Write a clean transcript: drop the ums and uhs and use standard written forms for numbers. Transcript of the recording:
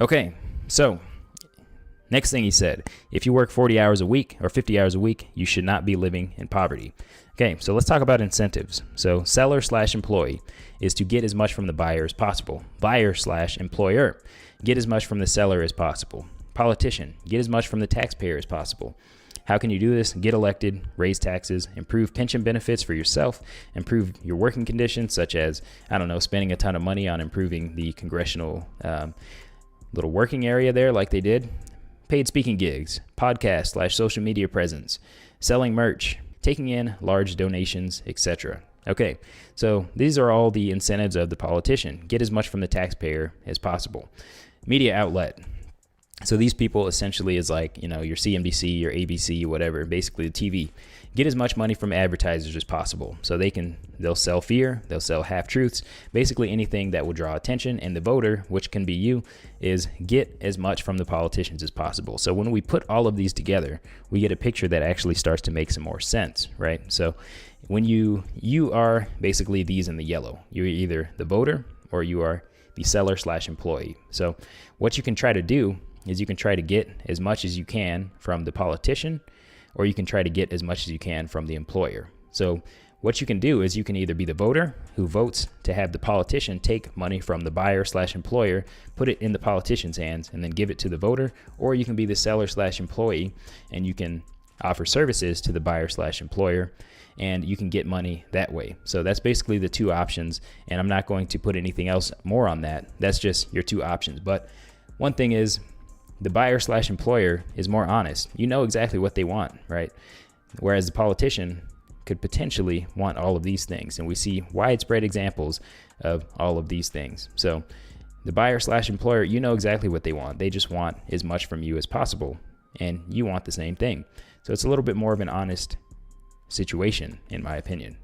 Okay, so next thing he said, if you work 40 hours a week or 50 hours a week, you should not be living in poverty. Okay, so let's talk about incentives. So seller slash employee is to get as much from the buyer as possible. Buyer slash employer, get as much from the seller as possible. Politician, get as much from the taxpayer as possible. How can you do this? Get elected, raise taxes, improve pension benefits for yourself, improve your working conditions, such as, I don't know, spending a ton of money on improving the congressional little working area there like they did. Paid speaking gigs, podcast slash social media presence, selling merch, taking in large donations, etc. Okay, so these are all the incentives of the politician. Get as much from the taxpayer as possible. Media outlet. So these people essentially is like, you know, your CNBC, your ABC, whatever, basically the TV. Get as much money from advertisers as possible. So they'll sell fear, they'll sell half-truths, basically anything that will draw attention. And the voter, which can be you, is get as much from the politicians as possible. So when we put all of these together, we get a picture that actually starts to make some more sense, right? So when you are basically these in the yellow, you're either the voter or you are the seller slash employee. So what you can try to do is you can try to get as much as you can from the politician, or you can try to get as much as you can from the employer. So what you can do is you can either be the voter who votes to have the politician take money from the buyer slash employer, put it in the politician's hands, and then give it to the voter, or you can be the seller slash employee and you can offer services to the buyer slash employer and you can get money that way. So that's basically the two options, and I'm not going to put anything else more on that. That's just your two options. But one thing is, the buyer slash employer is more honest. You know exactly what they want, right? Whereas the politician could potentially want all of these things. And we see widespread examples of all of these things. So the buyer slash employer, you know exactly what they want. They just want as much from you as possible. And you want the same thing. So it's a little bit more of an honest situation, in my opinion.